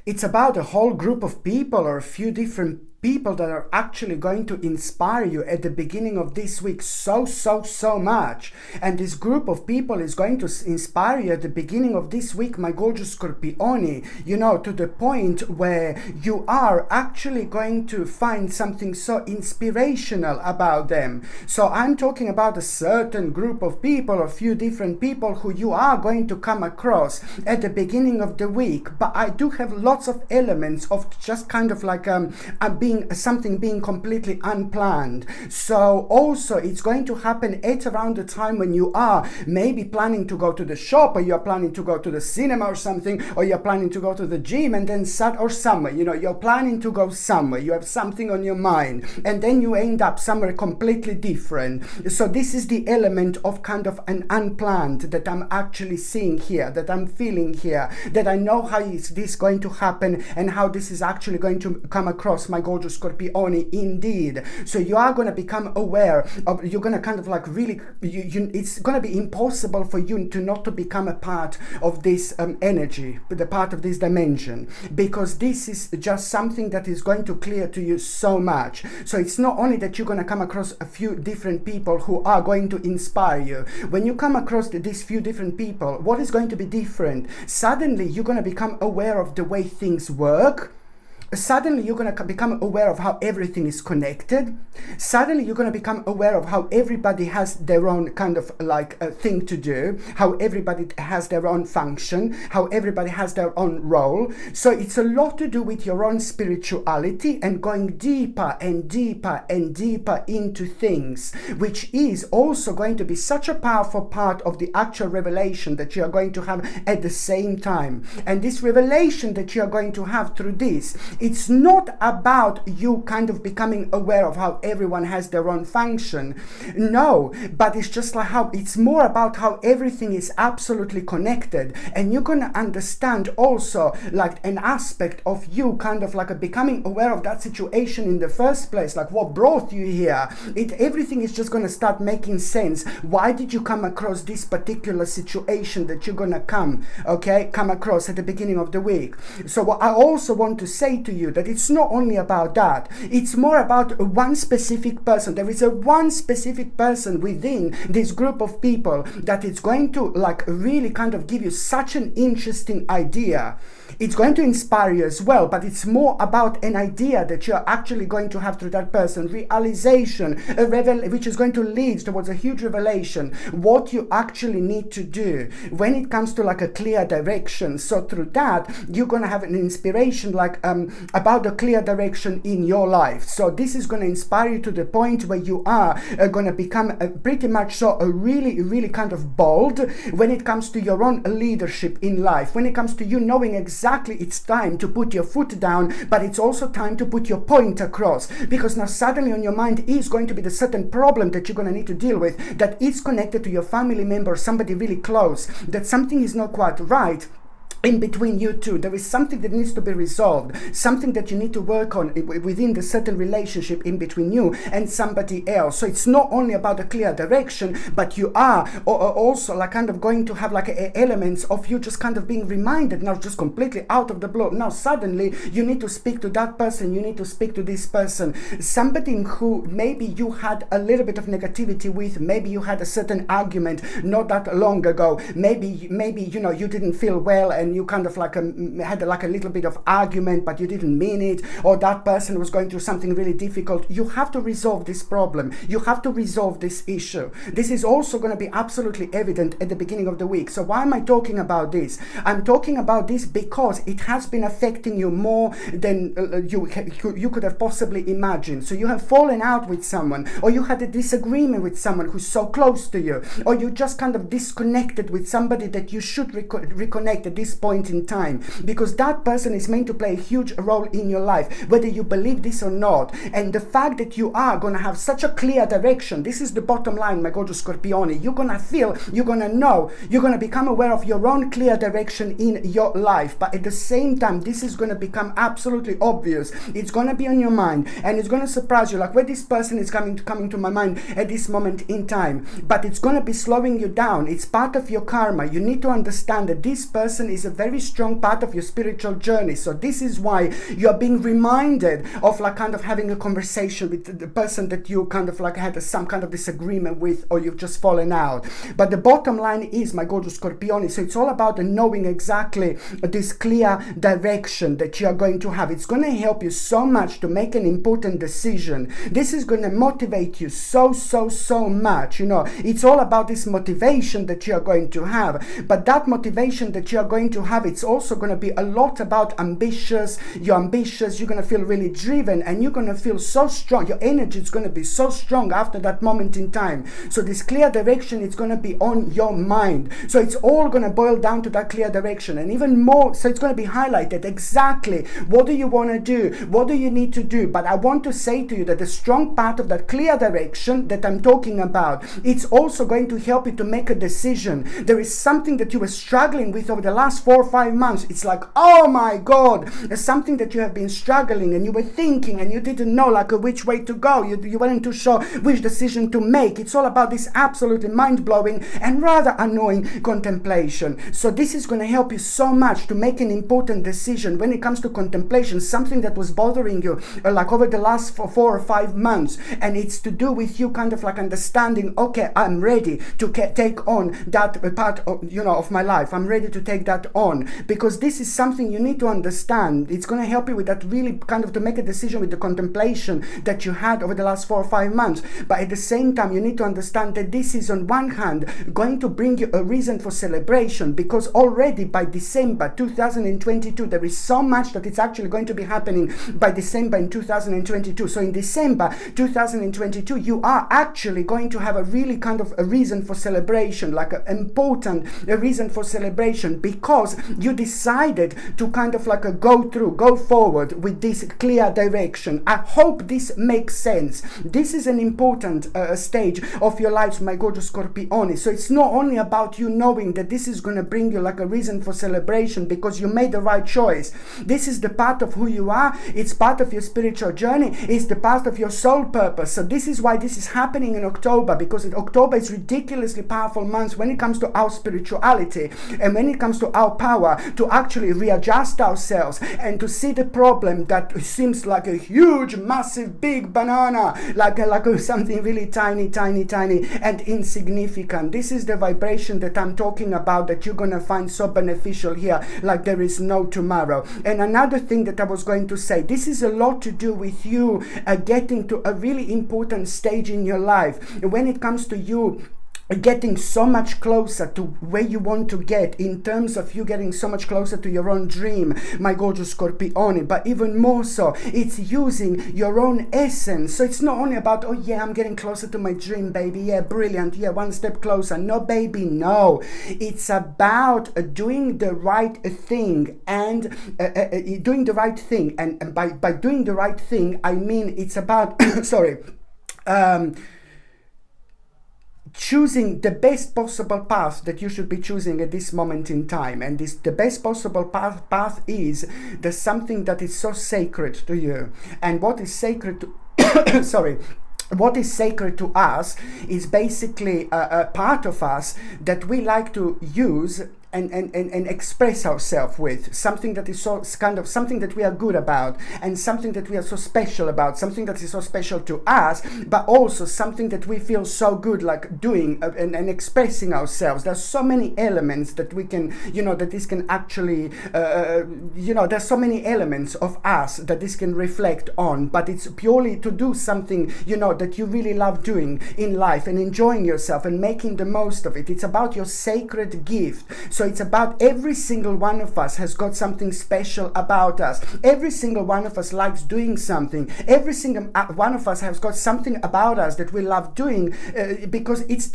It's about a whole group of people or a few different people that are actually going to inspire you at the beginning of this week so much. And this group of people is going to inspire you at the beginning of this week, my gorgeous Scorpioni, to the point where you are actually going to find something so inspirational about them. So I'm talking about a certain group of people, or a few different people who you are going to come across at the beginning of the week. But I do have lots of elements of just kind of like something being completely unplanned. So also it's going to happen at around the time when you are maybe planning to go to the shop, or you're planning to go to the cinema or something, or you're planning to go to the gym, and then or somewhere, you're planning to go somewhere, you have something on your mind, and then you end up somewhere completely different. So this is the element of kind of an unplanned that I'm actually seeing here, that I'm feeling here, that I know how is this going to happen and how this is actually going to come across, my gorgeous Scorpioni, indeed. So you are going to become aware of, you're going to kind of like really, it's going to be impossible for you to not to become a part of this energy, the part of this dimension, because this is just something that is going to clear to you so much. So it's not only that you're going to come across a few different people who are going to inspire you. When you come across these few different people, what is going to be different? Suddenly you're going to become aware of the way things work. Suddenly you're going to become aware of how everything is connected. Suddenly you're going to become aware of how everybody has their own kind of like thing to do, how everybody has their own function, how everybody has their own role. So it's a lot to do with your own spirituality and going deeper and deeper and deeper into things, which is also going to be such a powerful part of the actual revelation that you are going to have at the same time. And this revelation that you are going to have through this, it's not about you kind of becoming aware of how everyone has their own function. No, but it's just like how it's more about how everything is absolutely connected. And you're going to understand also like an aspect of you kind of like becoming aware of that situation in the first place, like what brought you here. Everything is just going to start making sense. Why did you come across this particular situation that you're going to come across at the beginning of the week? So what I also want to say to you that it's not only about that, it's more about one specific person. There is a one specific person within this group of people that it's going to like really kind of give you such an interesting idea. It's going to inspire you as well, but it's more about an idea that you're actually going to have through that person, realization, which is going to lead towards a huge revelation, what you actually need to do when it comes to like a clear direction. So through that, you're going to have an inspiration like about a clear direction in your life. So this is going to inspire you to the point where you are going to become pretty much so really kind of bold when it comes to your own leadership in life, when it comes to you knowing exactly it's time to put your foot down, but it's also time to put your point across, because now suddenly on your mind is going to be the certain problem that you're going to need to deal with, that is connected to your family member, somebody really close, that something is not quite right in between you two. There is something that needs to be resolved, something that you need to work on within the certain relationship in between you and somebody else. So it's not only about a clear direction, but you are also like kind of going to have like elements of you just kind of being reminded now, just completely out of the blue. Now suddenly you need to speak to that person, you need to speak to this person, somebody who maybe you had a little bit of negativity with, maybe you had a certain argument not that long ago, maybe you didn't feel well and you kind of like had like a little bit of argument, but you didn't mean it, or that person was going through something really difficult. You have to resolve this problem. You have to resolve this issue. This is also going to be absolutely evident at the beginning of the week. So why am I talking about this? I'm talking about this because it has been affecting you more than you could have possibly imagined. So you have fallen out with someone, or you had a disagreement with someone who's so close to you, or you just kind of disconnected with somebody that you should reconnect at this point in time, because that person is meant to play a huge role in your life, whether you believe this or not. And the fact that you are going to have such a clear direction, this is the bottom line, my gorgeous Scorpioni. You're going to feel, you're going to know, you're going to become aware of your own clear direction in your life, but at the same time this is going to become absolutely obvious. It's going to be on your mind, and it's going to surprise you, like where this person is coming to my mind at this moment in time, but it's going to be slowing you down. It's part of your karma. You need to understand that this person is a very strong part of your spiritual journey. So this is why you're being reminded of like kind of having a conversation with the person that you kind of like had some kind of disagreement with, or you've just fallen out. But the bottom line is, my gorgeous Scorpione, so it's all about knowing exactly this clear direction that you are going to have. It's going to help you so much to make an important decision. This is going to motivate you so much. You know, it's all about this motivation that you are going to have. But that motivation that you are going to have, it's also going to be a lot about ambitious. You're ambitious, you're going to feel really driven, and you're going to feel so strong. Your energy is going to be so strong after that moment in time. So this clear direction is going to be on your mind. So it's all going to boil down to that clear direction, and even more, so it's going to be highlighted exactly what do you want to do, what do you need to do. But I want to say to you that the strong part of that clear direction that I'm talking about, it's also going to help you to make a decision. There is something that you were struggling with over the last 4 or 5 months. It's like, oh my God, there's something that you have been struggling, and you were thinking, and you didn't know like which way to go. You weren't too sure which decision to make. It's all about this absolutely mind-blowing and rather annoying contemplation. So this is going to help you so much to make an important decision when it comes to contemplation, something that was bothering you like over the last 4 or 5 months, and it's to do with you kind of like understanding, okay, I'm ready to take on that part of, you know, of my life. I'm ready to take that on, because this is something you need to understand. It's going to help you with that, really kind of to make a decision with the contemplation that you had over the last 4 or 5 months. But at the same time, you need to understand that this is on one hand going to bring you a reason for celebration, because already by December 2022 there is so much that it's actually going to be happening by December in 2022. So in December 2022 you are actually going to have a really kind of a reason for celebration, like an important reason for celebration, because you decided to kind of like go forward with this clear direction. I hope this makes sense. This is an important stage of your life, my gorgeous Scorpione. So it's not only about you knowing that this is going to bring you like a reason for celebration because you made the right choice. This is the part of who you are. It's part of your spiritual journey. It's the part of your soul purpose. So this is why this is happening in October, because October is ridiculously powerful month when it comes to our spirituality and when it comes to our power to actually readjust ourselves and to see the problem that seems like a huge, massive, big banana, like something really tiny and insignificant. This is the vibration that I'm talking about, that you're gonna find so beneficial here, like there is no tomorrow. And another thing that I was going to say, this is a lot to do with you getting to a really important stage in your life when it comes to you getting so much closer to where you want to get, in terms of you getting so much closer to your own dream, my gorgeous Scorpione. But even more so, it's using your own essence. So it's not only about, oh yeah, I'm getting closer to my dream, baby, yeah, brilliant, yeah, one step closer. No, baby, no. It's about doing the right thing, and doing the right thing. And by doing the right thing, I mean it's about choosing the best possible path that you should be choosing at this moment in time. And the best possible path is there's something that is so sacred to you. And what is sacred to what is sacred to us is basically a part of us that we like to use and express ourselves with, something that is so kind of something that we are good about, and something that we are so special about, something that is so special to us, but also something that we feel so good like doing and expressing ourselves. There's so many elements that we can, that this can actually, there's so many elements of us that this can reflect on, but it's purely to do something, that you really love doing in life and enjoying yourself and making the most of it. It's about your sacred gift. So it's about every single one of us has got something special about us. Every single one of us likes doing something. Every single one of us has got something about us that we love doing because it's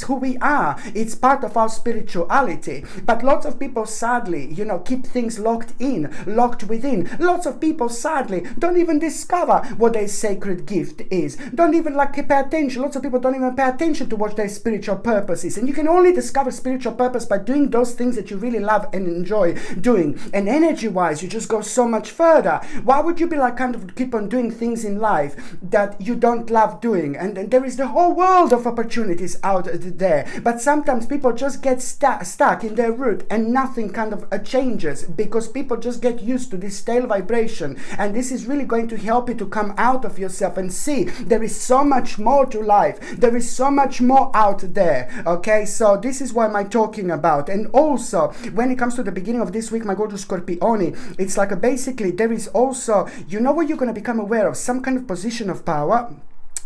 who we are. It's part of our spirituality. But lots of people sadly, keep things locked within. Lots of people sadly don't even discover what their sacred gift is. Don't even pay attention. Lots of people don't even pay attention to what their spiritual purpose is. And you can only discover spiritual purpose by doing those those things that you really love and enjoy doing. And energy-wise, you just go so much further. Why would you be like kind of keep on doing things in life that you don't love doing? And there is the whole world of opportunities out there. But sometimes people just get stuck in their route and nothing kind of changes, because people just get used to this stale vibration. And this is really going to help you to come out of yourself and see there is so much more to life. There is so much more out there. Okay, so this is what I'm talking about. And also, when it comes to the beginning of this week, my gorgeous Scorpioni, it's like basically there is also, you know what you're going to become aware of? Some kind of position of power.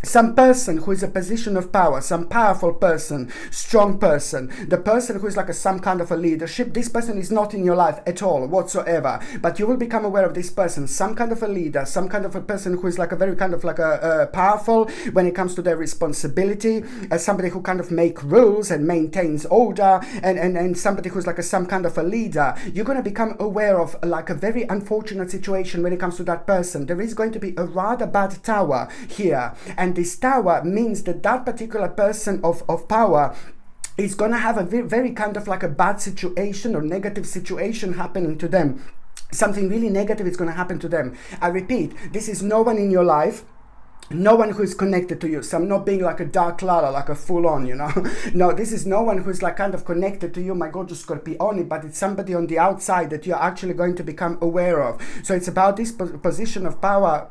Some person who is a position of power, some powerful person, strong person, the person who is like some kind of a leadership. This person is not in your life at all whatsoever, but you will become aware of this person, some kind of a leader, some kind of a person who is like a very kind of like a powerful when it comes to their responsibility, somebody who kind of make rules and maintains order, and somebody who's like some kind of a leader. You're going to become aware of like a very unfortunate situation when it comes to that person. There is going to be a rather bad tower here, and this tower means that that particular person of power is going to have a very kind of like a bad situation or negative situation happening to them. Something really negative is going to happen to them. I repeat, this is no one in your life. No one who is connected to you. So I'm not being like a dark Clara, like a full on, you know. No, this is no one who is like kind of connected to you, my gorgeous Scorpioni, but it's somebody on the outside that you're actually going to become aware of. So it's about this position of power.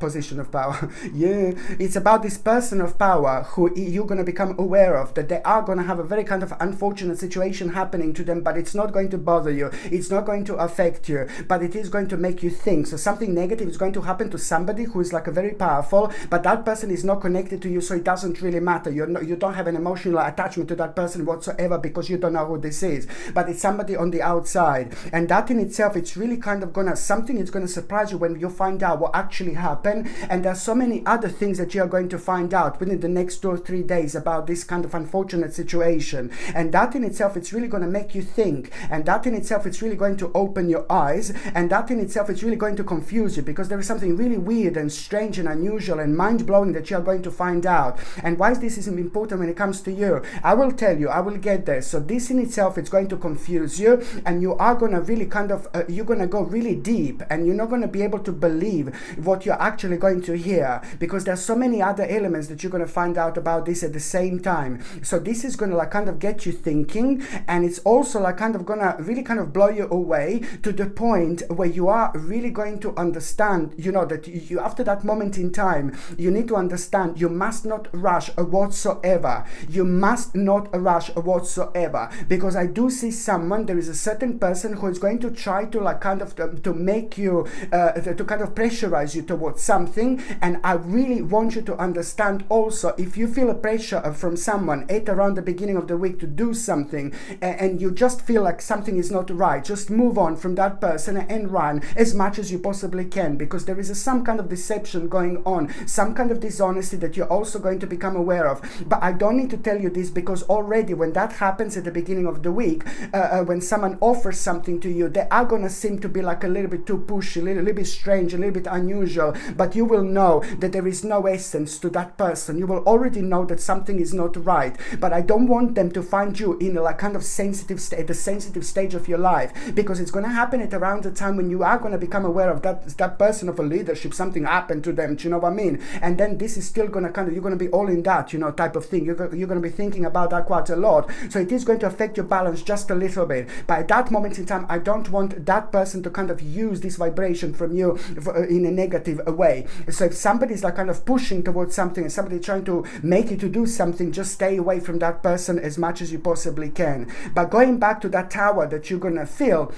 Yeah, it's about this person of power who you're going to become aware of, that they are going to have a very kind of unfortunate situation happening to them, but it's not going to bother you. It's not going to affect you, but it is going to make you think. So something negative is going to happen to somebody who is like a very powerful, but that person is not connected to you, so it doesn't really matter. You don't have an emotional attachment to that person whatsoever, because you don't know who this is, but it's somebody on the outside. And that in itself, it's really kind of something is gonna surprise you when you find out what actually happened. And there's so many other things that you are going to find out within the next 2 or 3 days about this kind of unfortunate situation. And that in itself, it's really going to make you think, and that in itself, it's really going to open your eyes, and that in itself, it's really going to confuse you, because there is something really weird and strange and unusual and mind-blowing that you are going to find out. And why this is important when it comes to you, I will tell you, I will get there. So this in itself, it's going to confuse you, and you are going to really kind of you're going to go really deep, and you're not going to be able to believe what you're actually going to hear, because there's so many other elements that you're going to find out about this at the same time. So this is going to like kind of get you thinking, and it's also like kind of going to really kind of blow you away to the point where you are really going to understand, you know, that you after that moment in time, you need to understand you must not rush whatsoever. You must not rush whatsoever, because I do see someone, there is a certain person who is going to try to like kind of to make you to kind of pressurize you towards something. And I really want you to understand also, if you feel a pressure from someone at around the beginning of the week to do something, and you just feel like something is not right, just move on from that person and run as much as you possibly can, because there is some kind of deception going on, some kind of dishonesty that you're also going to become aware of. But I don't need to tell you this, because already when that happens at the beginning of the week, when someone offers something to you, they are going to seem to be like a little bit too pushy, a little bit strange, a little bit unusual, but you will know that there is no essence to that person. You will already know that something is not right. But I don't want them to find you in a like kind of sensitive state, the sensitive stage of your life, because it's going to happen at around the time when you are going to become aware of that person of a leadership, something happened to them, do you know what I mean? And then this is still going to kind of, you're going to be all in that, you know, type of thing. You're going to be thinking about that quite a lot. So it is going to affect your balance just a little bit. But at that moment in time, I don't want that person to kind of use this vibration from you in a negative way. So if somebody's like kind of pushing towards something, and somebody trying to make you to do something, just stay away from that person as much as you possibly can. But going back to that tower that you're going to feel,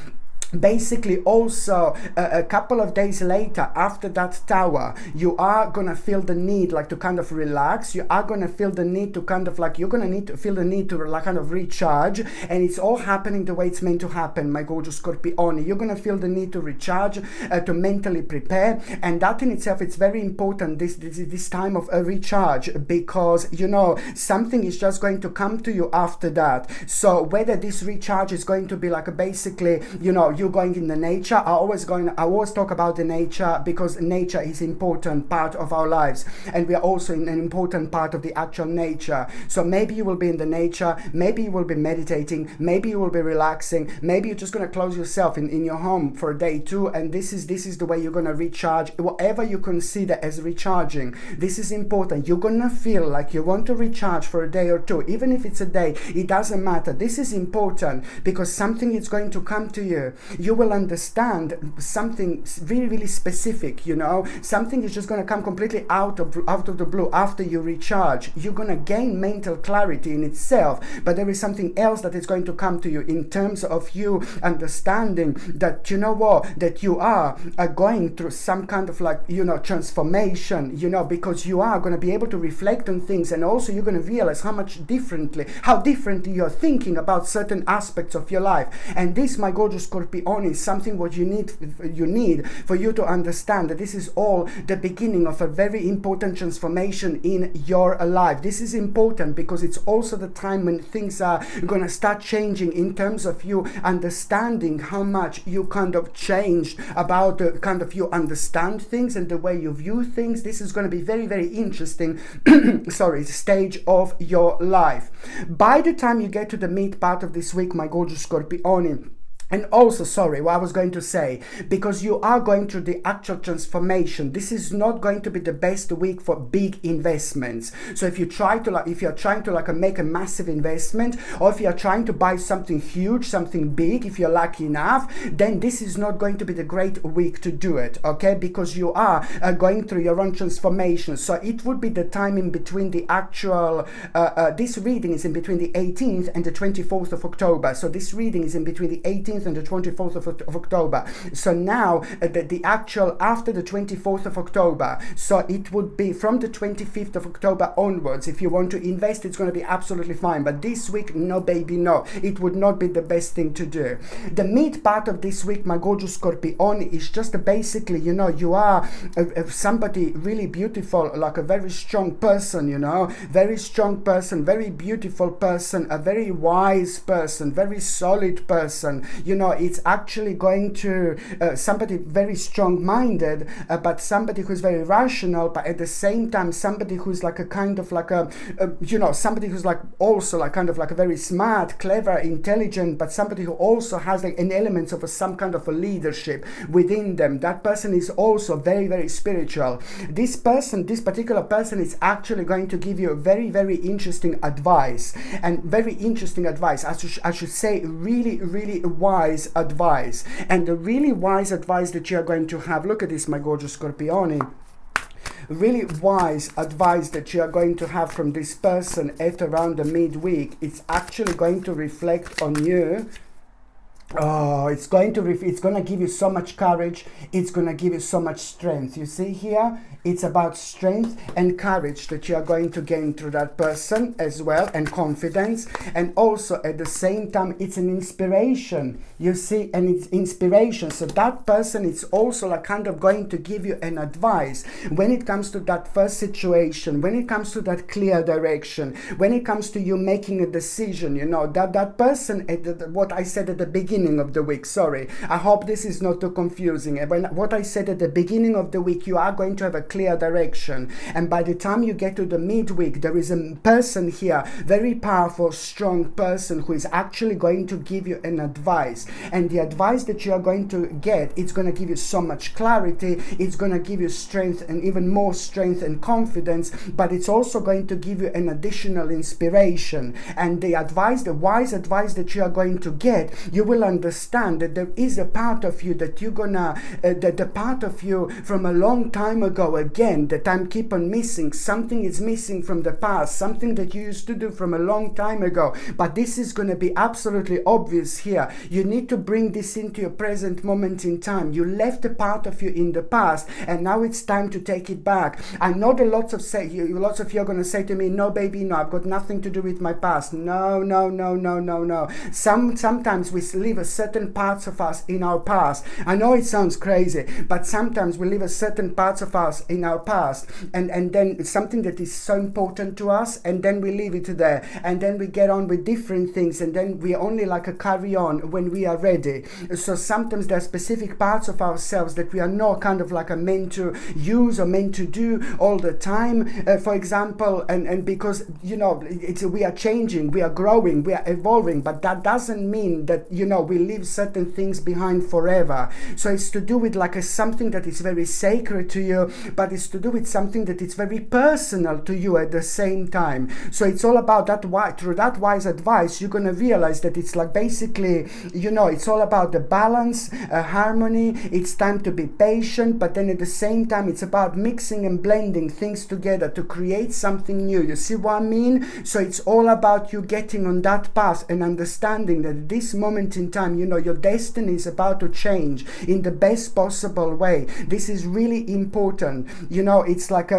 basically also a couple of days later, after that tower, you are gonna feel the need like to kind of relax. You are gonna feel the need to kind of like, you're gonna need to feel the need to like kind of recharge, and it's all happening the way it's meant to happen, my gorgeous Scorpioni. You're gonna feel the need to recharge, to mentally prepare, and that in itself, it's very important this time of a recharge, because you know something is just going to come to you after that. So whether this recharge is going to be like a basically, you know, you going in the nature. I always talk about the nature because nature is important part of our lives, and we are also in an important part of the actual nature. So maybe you will be in the nature, maybe you will be meditating, maybe you will be relaxing, maybe you're just going to close yourself in your home for a day too, and this is the way you're going to recharge. Whatever you consider as recharging, this is important. You're going to feel like you want to recharge for a day or two, even if it's a day, it doesn't matter. This is important because something is going to come to you. You will understand something really, really specific, something is just going to come completely out of the blue after you recharge. You're going to gain mental clarity in itself, but there is something else that is going to come to you in terms of you understanding that that you are going through some kind of transformation, because you are going to be able to reflect on things, and also you're going to realize how differently you're thinking about certain aspects of your life. And this, my gorgeous Scorpione, is something what you need for you to understand that this is all the beginning of a very important transformation in your life. This is important because it's also the time when things are going to start changing in terms of you understanding how much you kind of changed about the kind of you understand things and the way you view things. This is going to be very, very interesting stage of your life. By the time you get to the mid part of this week, my gorgeous Scorpione, and also, what I was going to say, because you are going through the actual transformation, this is not going to be the best week for big investments. So if you're trying to make a massive investment, or if you're trying to buy something huge, something big, if you're lucky enough, then this is not going to be the great week to do it, okay? Because you are going through your own transformation. So it would be the time in between the actual, this reading is in between the 18th and the 24th of October. So this reading is in between the 18th and the 24th of October. So now the actual after the 24th of October, so it would be from the 25th of October onwards. If you want to invest, it's going to be absolutely fine, but this week, no baby, no, it would not be the best thing to do. The mid part of this week, my gorgeous Scorpione, is just basically, you are somebody really beautiful, like a very strong person, very strong person, very beautiful person, a very wise person, very solid person. It's actually going to somebody very strong-minded, but somebody who's very rational, but at the same time somebody who's like a kind of like a somebody who's like also like kind of like a very smart, clever, intelligent, but somebody who also has like an element of some kind of a leadership within them. That person is also very, very spiritual. This particular person is actually going to give you very, very interesting advice, and very interesting advice. I should say really, really wise advice. And the really wise advice that you are going to have, look at this, my gorgeous Scorpione, really wise advice that you are going to have from this person at around the midweek. It's actually going to reflect on you. Oh, it's going to give you so much courage. It's going to give you so much strength. You see here, it's about strength and courage that you are going to gain through that person as well, and confidence. And also at the same time, it's an inspiration. You see, and it's inspiration. So that person is also like kind of going to give you an advice when it comes to that first situation, when it comes to that clear direction, when it comes to you making a decision. That person, what I said at the beginning of the week, I hope this is not too confusing. What I said at the beginning of the week, you are going to have a clear direction, and by the time you get to the midweek, there is a person here, very powerful, strong person, who is actually going to give you an advice. And the advice that you are going to get, it's going to give you so much clarity, it's going to give you strength, and even more strength and confidence, but it's also going to give you an additional inspiration. And the wise advice that you are going to get, you will understand that there is a part of you that you're gonna that the part of you from a long time ago, again, that I'm keep on missing. Something is missing from the past, something that you used to do from a long time ago, but this is going to be absolutely obvious here. You need to bring this into your present moment in time. You left a part of you in the past, and now it's time to take it back. I know that lots of you are going to say to me, no baby, no, I've got nothing to do with my past. No. Sometimes we live leave a certain parts of us in our past. I know it sounds crazy, but sometimes we leave a certain parts of us in our past, and then something that is so important to us, and then we leave it there, and then we get on with different things, and then we only like a carry on when we are ready. So sometimes there are specific parts of ourselves that we are not kind of like meant to use or meant to do all the time, for example, and because we are changing, we are growing, we are evolving, but that doesn't mean that we leave certain things behind forever. So it's to do with like something that is very sacred to you, but it's to do with something that is very personal to you at the same time. So it's all about that. Through that wise advice, you're gonna realize that it's like basically it's all about the balance, harmony. It's time to be patient, but then at the same time it's about mixing and blending things together to create something new. You see what I mean? So it's all about you getting on that path and understanding that at this moment in time, your destiny is about to change in the best possible way. This is really important. It's like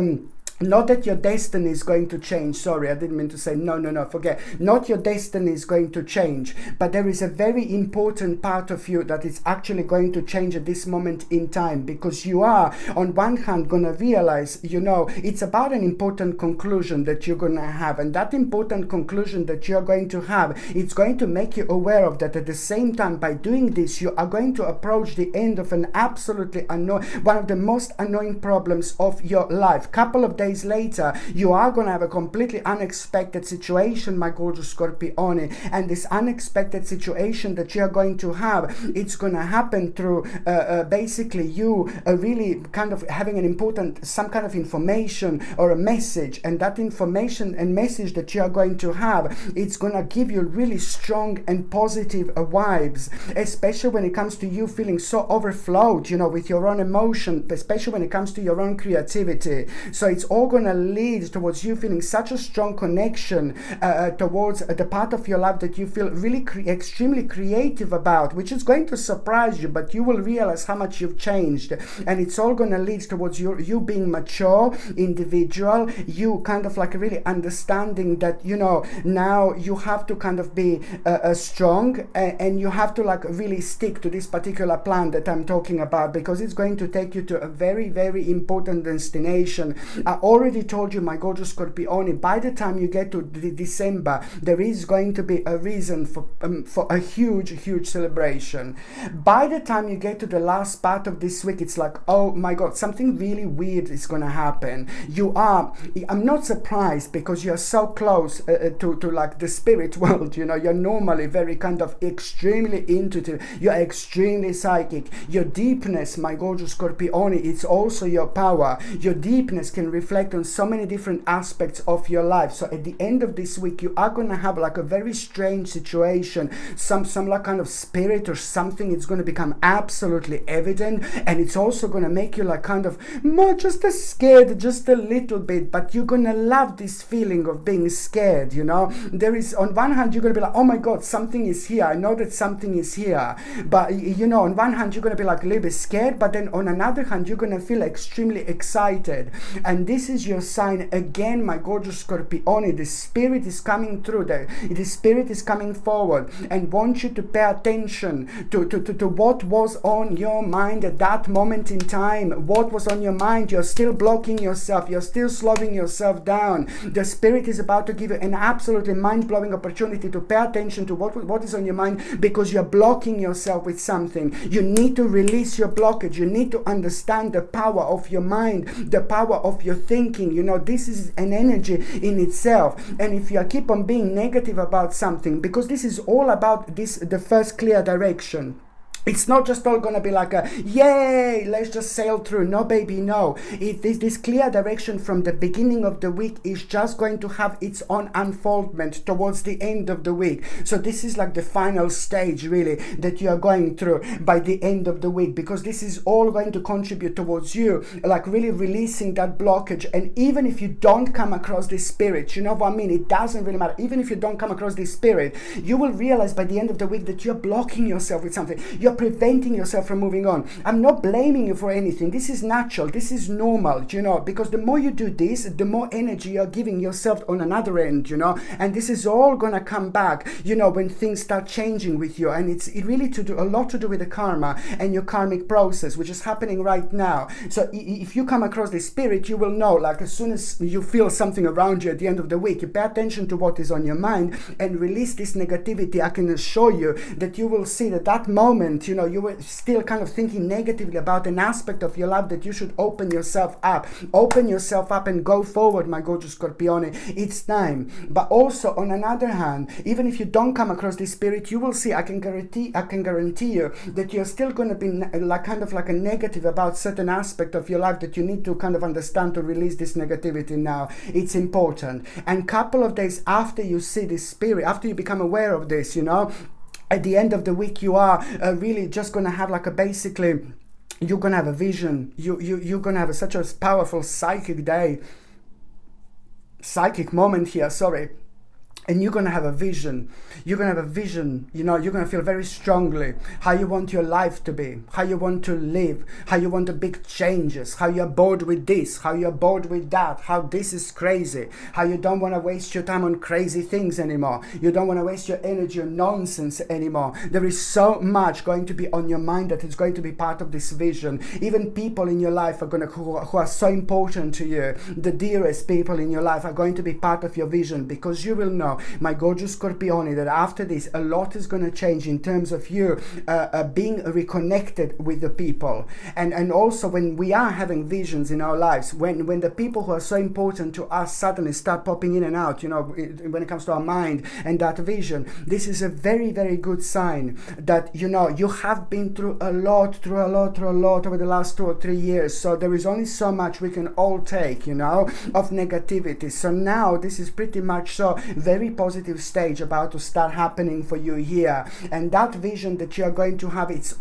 not that your destiny is going to change. Sorry, I didn't mean to say no, forget. Not your destiny is going to change, but there is a very important part of you that is actually going to change at this moment in time, because you are on one hand going to realize, it's about an important conclusion that you're going to have, and that important conclusion that you're going to have, it's going to make you aware of that. At the same time, by doing this, you are going to approach the end of an absolutely one of the most annoying problems of your life. Couple of days later, you are going to have a completely unexpected situation, my gorgeous Scorpione, and this unexpected situation that you are going to have, it's going to happen through basically you really kind of having some kind of information or a message, and that information and message that you are going to have, it's going to give you really strong and positive vibes, especially when it comes to you feeling so overflowed, with your own emotion, especially when it comes to your own creativity. So it's all going to lead towards you feeling such a strong connection towards the part of your life that you feel really extremely creative about, which is going to surprise you, but you will realize how much you've changed. And it's all going to lead towards you being mature individual, you kind of like really understanding that now you have to kind of be strong, and you have to like really stick to this particular plan that I'm talking about, because it's going to take you to a very, very important destination. I already told you, my gorgeous Scorpione, by the time you get to December, there is going to be a reason for a huge celebration. By the time you get to the last part of this week, it's like, oh my God, something really weird is going to happen. I'm not surprised, because you're so close to like the spirit world. You're normally very kind of extremely intuitive, you're extremely psychic. Your deepness, my gorgeous Scorpione, it's also your power. Your deepness can reflect on so many different aspects of your life. So at the end of this week, you are going to have like a very strange situation, some like kind of spirit or something. It's going to become absolutely evident, and it's also going to make you like kind of more just scared, just a little bit, but you're going to love this feeling of being scared. There is, on one hand, you're going to be like, oh my God, something is here. I know that something is here, but on one hand, you're going to be like a little bit scared, but then on another hand, you're going to feel extremely excited. And this is your sign again, my gorgeous Scorpione. The spirit is coming through there. The spirit is coming forward and wants you to pay attention to what was on your mind at that moment in time. What was on your mind? You're still blocking yourself. You're still slowing yourself down. The spirit is about to give you an absolutely mind-blowing opportunity to pay attention to what is on your mind, because you're blocking yourself with something. You need to release your blockage. You need to understand the power of your mind, the power of your thinking. This is an energy in itself. And if you keep on being negative about something, because this is all about the first clear direction. It's not just all going to be like a, yay, let's just sail through. No, baby, no. This clear direction from the beginning of the week is just going to have its own unfoldment towards the end of the week. So this is like the final stage, really, that you are going through by the end of the week, because this is all going to contribute towards you, like really releasing that blockage. And even if you don't come across this spirit, you know what I mean? It doesn't really matter. Even if you don't come across this spirit, you will realize by the end of the week that you're blocking yourself with something. You're preventing yourself from moving on. I'm not blaming you for anything. This is natural. This is normal, because the more you do this, the more energy you're giving yourself on another end, and this is all gonna come back, when things start changing with you. And it really a lot to do with the karma and your karmic process, which is happening right now. So if you come across this spirit, you will know, like, as soon as you feel something around you at the end of the week, you pay attention to what is on your mind and release this negativity. I can assure you that you will see that moment, you were still kind of thinking negatively about an aspect of your life, that you should open yourself up and go forward, my gorgeous Scorpione. It's time. But also, on another hand, even if you don't come across this spirit, you will see, I can guarantee you that you're still going to be like a negative about certain aspect of your life that you need to kind of understand to release this negativity now. It's important. And couple of days after you see this spirit, after you become aware of this, at the end of the week, you are really just going to have basically, you're going to have a vision. You're going to have such a powerful psychic moment here, and you're going to have a vision. You're going to have a vision, you're going to feel very strongly how you want your life to be, how you want to live, how you want the big changes, how you're bored with this, how you're bored with that, how this is crazy, how you don't want to waste your time on crazy things anymore. You don't want to waste your energy on nonsense anymore. There is so much going to be on your mind that is going to be part of this vision. Even people in your life who are so important to you, the dearest people in your life, are going to be part of your vision, because you will know, my gorgeous Scorpione, that after this a lot is going to change in terms of you being reconnected with the people. And also, when we are having visions in our lives, when the people who are so important to us suddenly start popping in and out, when it comes to our mind and that vision, this is a very, very good sign that you have been through a lot over the last 2 or 3 years. So there is only so much we can all take, of negativity. So now this is pretty much so very positive stage about to start happening for you here. And that vision that you're going to have, it's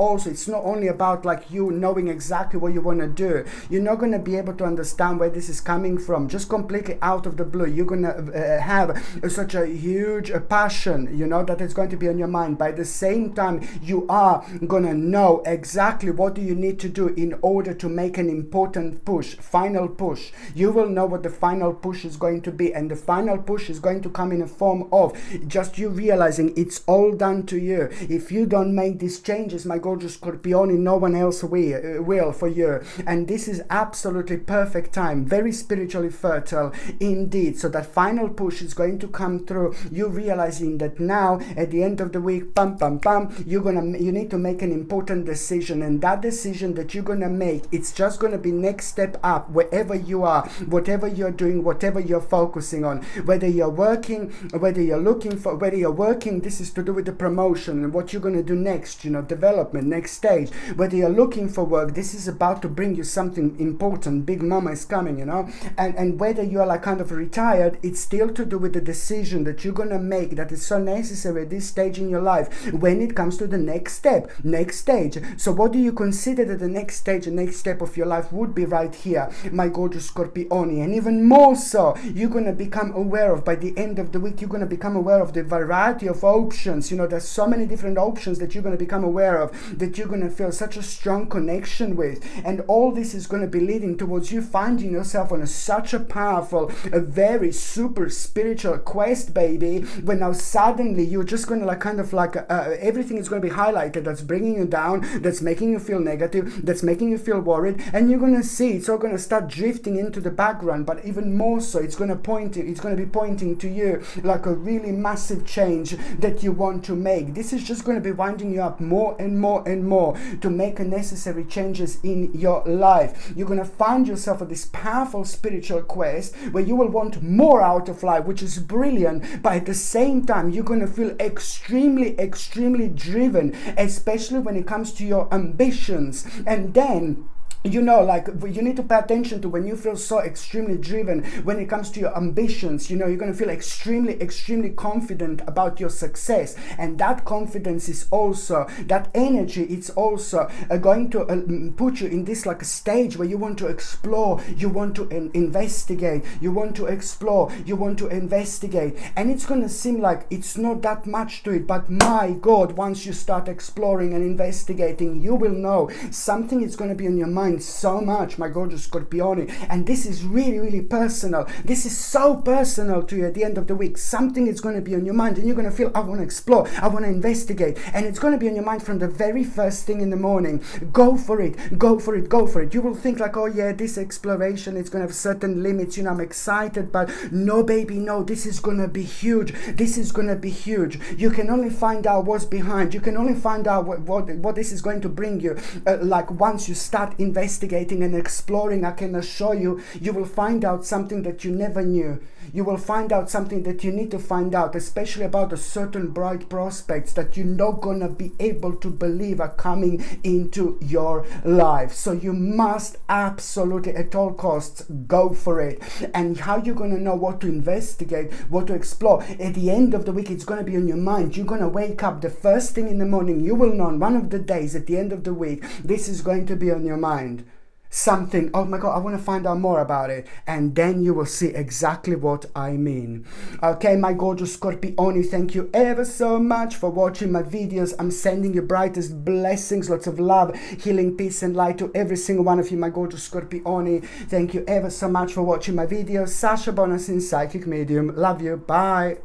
not only about you knowing exactly what you want to do. You're not going to be able to understand where this is coming from just completely out of the blue. You're going to have such a huge passion, that is going to be on your mind. By the same time, you are going to know exactly what do you need to do in order to make an important final push. You will know what the final push is going to be, and the final push is going to come in a form of just you realizing it's all done to you. If you don't make these changes, my gorgeous Scorpione, no one else will for you. And this is absolutely perfect time, very spiritually fertile indeed. So that final push is going to come through, you realizing that now at the end of the week, you need to make an important decision. And that decision that you're gonna make, it's just gonna be next step up wherever you are, whatever you're doing, whatever you're focusing on, whether you're working, whether you're working, this is to do with the promotion and what you're going to do next, development, next stage. Whether you're looking for work, this is about to bring you something important. Big mama is coming, and whether you are kind of retired, it's still to do with the decision that you're going to make that is so necessary at this stage in your life when it comes to the next stage. So what do you consider that the next stage, the next step of your life would be right here, my gorgeous Scorpione? And even more so, you're going to become aware of, by the end of the week, you're going to become aware of the variety of options. There's so many different options that you're going to become aware of, that you're going to feel such a strong connection with. And all this is going to be leading towards you finding yourself on such a powerful, a very super spiritual quest, baby, when now suddenly you're just going to everything is going to be highlighted that's bringing you down, that's making you feel negative, that's making you feel worried, and you're going to see it's all going to start drifting into the background. But even more so, it's going to be pointing to you like a really massive change that you want to make. This is just going to be winding you up more and more and more to make necessary changes in your life. You're going to find yourself at this powerful spiritual quest where you will want more out of life, which is brilliant, but at the same time you're going to feel extremely driven, especially when it comes to your ambitions. And then you know, like, you need to pay attention to when you feel so extremely driven when it comes to your ambitions. You know, you're going to feel extremely confident about your success, and that confidence is also, that energy, it's also going to put you in this like a stage where you want to explore, you want to investigate, you want to explore, you want to investigate, and it's going to seem like it's not that much to it, but my God, once you start exploring and investigating, you will know something is going to be on your mind so much, my gorgeous Scorpione. And this is really personal. This is so personal to you. At the end of the week, something is going to be on your mind, and you're going to feel, I want to explore, I want to investigate, and it's going to be on your mind from the very first thing in the morning. Go for it, go for it, go for it. You will think like, oh yeah, this exploration is going to have certain limits, you know, I'm excited, but no baby, no, this is going to be huge. This is going to be huge. You can only find out what's behind. You can only find out what this is going to bring you. Like, once you start investigating and exploring, I can assure you, you will find out something that you never knew. You will find out something that you need to find out, especially about a certain bright prospects that you're not gonna be able to believe are coming into your life. So you must absolutely at all costs go for it. And how you're gonna know what to investigate, what to explore, at the end of the week, it's gonna be on your mind. You're gonna wake up the first thing in the morning, you will know on one of the days at the end of the week, this is going to be on your mind. Something, oh my God, I want to find out more about it, and then you will see exactly what I mean. Okay, my gorgeous Scorpioni, thank you ever so much for watching my videos. I'm sending you brightest blessings, lots of love, healing, peace and light to every single one of you, my gorgeous Scorpioni. Thank you ever so much for watching my videos. Sasha Bonasin, psychic medium. Love you. Bye.